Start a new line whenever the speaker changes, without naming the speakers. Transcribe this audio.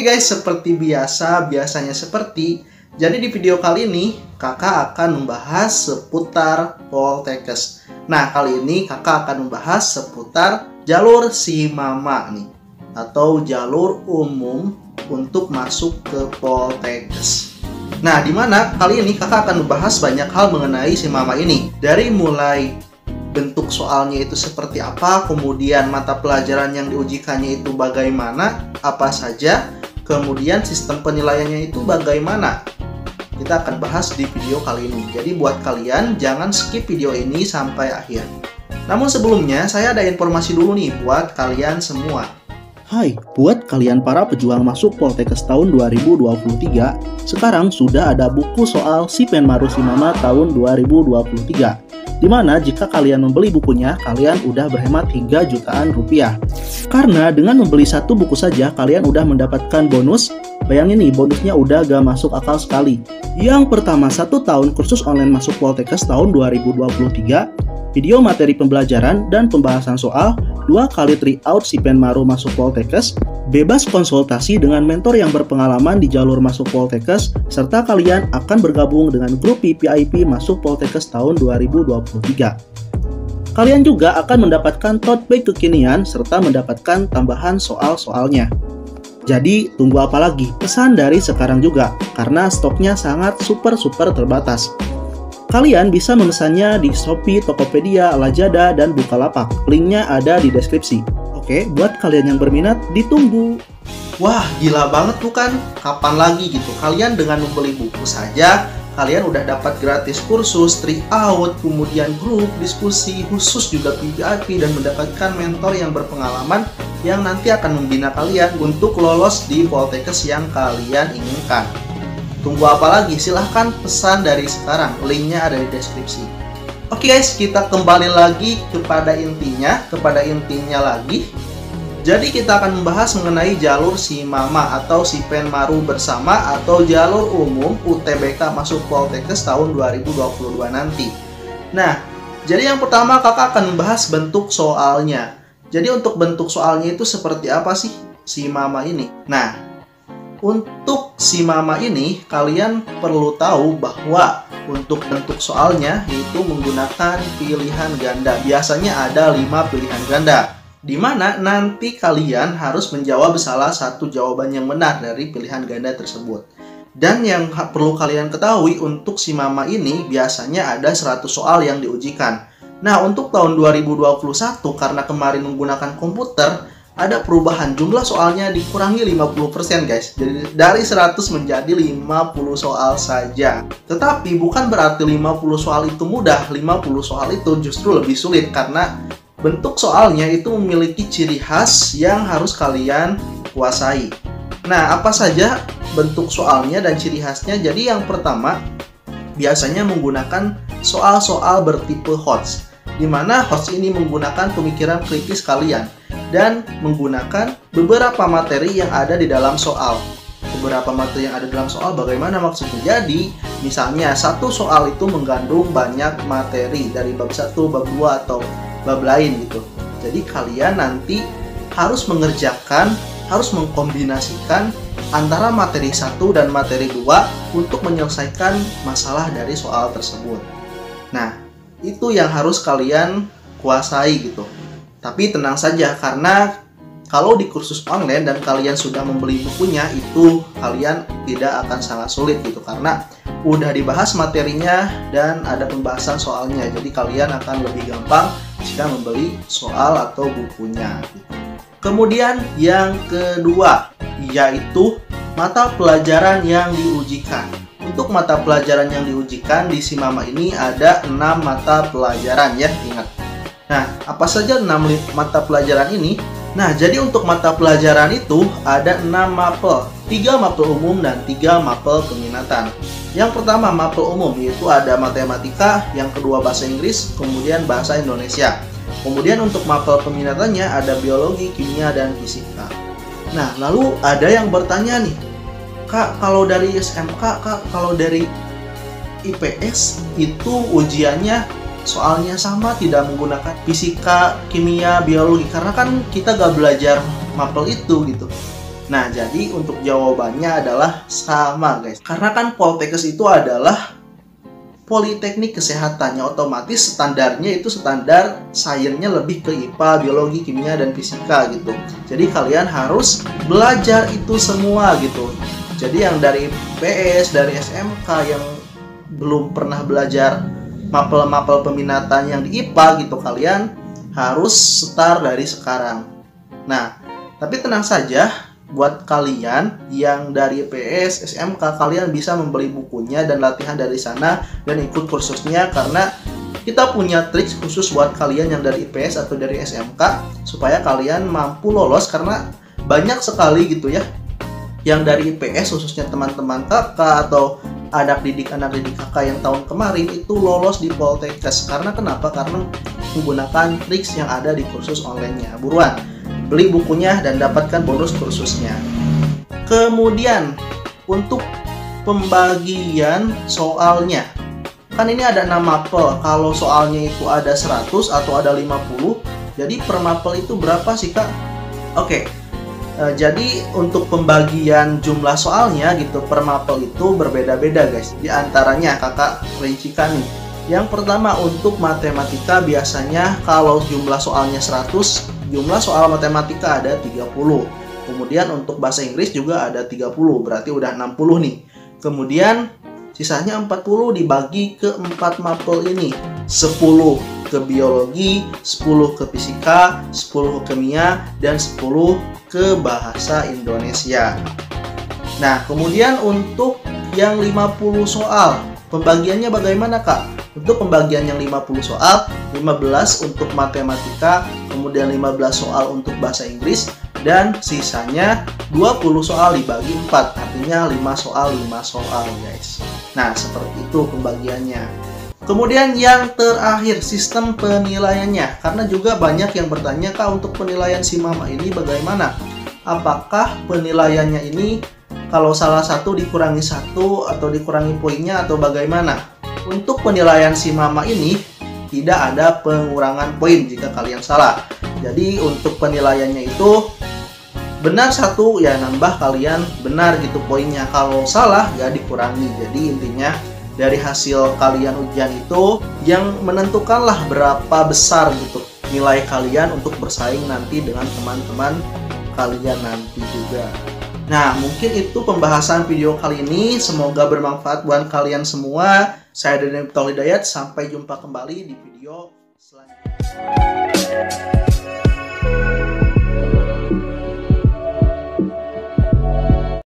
guys, seperti biasanya jadi di video kali ini kakak akan membahas seputar Poltekkes. Nah, kali ini kakak akan membahas seputar jalur SIMAMA nih, atau jalur umum untuk masuk ke Poltekkes. Nah, dimana kali ini kakak akan membahas banyak hal mengenai SIMAMA ini, dari mulai bentuk soalnya itu seperti apa, kemudian mata pelajaran yang diujikannya itu bagaimana, apa saja, kemudian sistem penilaiannya itu bagaimana. Kita akan bahas di video kali ini. Jadi buat kalian jangan skip video ini sampai akhir. Namun sebelumnya saya ada informasi dulu nih buat kalian semua.
Hai, buat kalian para pejuang masuk Poltekkes tahun 2023, sekarang sudah ada buku soal Sipenmaru SIMAMA tahun 2023. Dimana jika kalian membeli bukunya, kalian udah berhemat hingga jutaan rupiah. Karena dengan membeli satu buku saja, kalian udah mendapatkan bonus. Bayangin nih, bonusnya udah gak masuk akal sekali. Yang pertama, 1 tahun kursus online masuk Poltekkes tahun 2023, video materi pembelajaran dan pembahasan soal, 2 kali tryout Sipenmaru masuk Poltekkes, bebas konsultasi dengan mentor yang berpengalaman di jalur masuk Poltekkes, serta kalian akan bergabung dengan grup VIP masuk Poltekkes tahun 2023. Kalian juga akan mendapatkan tote bag kekinian serta mendapatkan tambahan soal-soalnya. Jadi tunggu apa lagi? Pesan dari sekarang juga, karena stoknya sangat super terbatas. Kalian bisa memesannya di Shopee, Tokopedia, Lazada, dan Bukalapak. Linknya ada di deskripsi. Oke, buat kalian yang berminat, ditunggu.
Wah, gila banget tuh kan? Kapan lagi gitu? Kalian dengan membeli buku saja, kalian udah dapat gratis kursus, tryout, kemudian grup, diskusi, khusus juga VIP, dan mendapatkan mentor yang berpengalaman yang nanti akan membina kalian untuk lolos di Poltekkes yang kalian inginkan. Tunggu apa lagi? Silahkan pesan dari sekarang, linknya ada di deskripsi. Oke guys, kita kembali lagi kepada intinya lagi. Jadi kita akan membahas mengenai jalur SIMAMA atau Sipenmaru bersama atau jalur umum UTBK masuk Poltekkes tahun 2022 nanti. Nah, jadi yang pertama kakak akan membahas bentuk soalnya. Jadi untuk bentuk soalnya itu seperti apa sih SIMAMA ini? Nah, untuk SIMAMA ini kalian perlu tahu bahwa untuk bentuk soalnya itu menggunakan pilihan ganda. Biasanya ada 5 pilihan ganda, di mana nanti kalian harus menjawab salah satu jawaban yang benar dari pilihan ganda tersebut. Dan yang perlu kalian ketahui, untuk SIMAMA ini biasanya ada 100 soal yang diujikan. Nah, untuk tahun 2021 karena kemarin menggunakan komputer, ada perubahan, jumlah soalnya dikurangi 50% guys. Jadi dari 100 menjadi 50 soal saja. Tetapi bukan berarti 50 soal itu mudah, 50 soal itu justru lebih sulit karena bentuk soalnya itu memiliki ciri khas yang harus kalian kuasai. Nah, apa saja bentuk soalnya dan ciri khasnya? Jadi yang pertama, biasanya menggunakan soal-soal bertipe HOTS, di mana HOTS ini menggunakan pemikiran kritis kalian dan menggunakan beberapa materi yang ada di dalam soal. Beberapa materi yang ada dalam soal bagaimana maksudnya? Jadi, misalnya satu soal itu mengandung banyak materi dari bab 1, bab 2, atau bab lain gitu. Jadi kalian nanti harus harus mengkombinasikan antara materi 1 dan materi 2 untuk menyelesaikan masalah dari soal tersebut. Nah, itu yang harus kalian kuasai gitu. Tapi tenang saja, karena kalau di kursus online dan kalian sudah membeli bukunya, itu kalian tidak akan sangat sulit gitu, karena udah dibahas materinya dan ada pembahasan soalnya. Jadi kalian akan lebih gampang jika membeli soal atau bukunya gitu. Kemudian yang kedua, yaitu mata pelajaran yang diujikan. Untuk mata pelajaran yang diujikan di SIMAMA ini ada 6 mata pelajaran ya, ingat. Nah, apa saja 6 mata pelajaran ini? Nah, jadi untuk mata pelajaran itu ada 6 mapel, 3 mapel umum dan 3 mapel peminatan. Yang pertama mapel umum, yaitu ada matematika, yang kedua bahasa Inggris, kemudian bahasa Indonesia. Kemudian untuk mapel peminatannya ada biologi, kimia, dan fisika. Nah, lalu ada yang bertanya nih, Kak, kalau dari SMK, Kak, kalau dari IPS itu ujiannya soalnya sama, tidak menggunakan fisika, kimia, biologi, karena kan kita gak belajar mapel itu gitu. Nah, jadi untuk jawabannya adalah sama guys. Karena kan Poltekkes itu adalah Politeknik Kesehatannya, otomatis standarnya itu standar sainsnya lebih ke IPA, biologi, kimia, dan fisika gitu. Jadi kalian harus belajar itu semua gitu. Jadi yang dari PS, dari SMK yang belum pernah belajar mapel-mapel peminatan yang di IPA gitu, kalian harus start dari sekarang. Nah, tapi tenang saja, buat kalian yang dari PS, SMK, kalian bisa membeli bukunya dan latihan dari sana dan ikut kursusnya, karena kita punya trik khusus buat kalian yang dari IPS atau dari SMK supaya kalian mampu lolos, karena banyak sekali gitu ya yang dari IPS, khususnya teman-teman kakak atau anak didik kakak yang tahun kemarin itu lolos di Poltekkes. Karena kenapa? Karena menggunakan trik yang ada di kursus online-nya. Buruan beli bukunya dan dapatkan bonus kursusnya. Kemudian untuk pembagian soalnya, kan ini ada 6 mapel. Kalau soalnya itu ada 100 atau ada 50, jadi per mapel itu berapa sih kak? Oke, jadi untuk pembagian jumlah soalnya gitu per mapel itu berbeda-beda guys. Di antaranya kakak rincikan nih. Yang pertama untuk matematika, biasanya kalau jumlah soalnya 100, jumlah soal matematika ada 30. Kemudian untuk bahasa Inggris juga ada 30, berarti udah 60 nih. Kemudian sisanya 40 dibagi ke 4 mapel ini. 10 ke biologi, 10 ke fisika, 10 ke kimia, dan 10 ke bahasa Indonesia. Nah, kemudian untuk yang 50 soal, pembagiannya bagaimana kak? Untuk pembagian yang 50 soal, 15 untuk matematika, kemudian 15 soal untuk bahasa Inggris, dan sisanya 20 soal dibagi 4, artinya 5 soal guys. Nah, seperti itu pembagiannya. Kemudian yang terakhir, sistem penilaiannya. Karena juga banyak yang bertanya, kak untuk penilaian si mama ini bagaimana? Apakah penilaiannya ini kalau salah satu dikurangi 1 atau dikurangi poinnya atau bagaimana? Untuk penilaian si mama ini tidak ada pengurangan poin jika kalian salah. Jadi untuk penilaiannya itu benar 1 ya nambah kalian benar gitu poinnya. Kalau salah ya dikurangi. Jadi intinya dari hasil kalian ujian itu yang menentukanlah berapa besar gitu nilai kalian untuk bersaing nanti dengan teman-teman kalian nanti juga. Nah, mungkin itu pembahasan video kali ini. Semoga bermanfaat buat kalian semua. Saya Daniel Hidayat. Sampai jumpa kembali di video selanjutnya.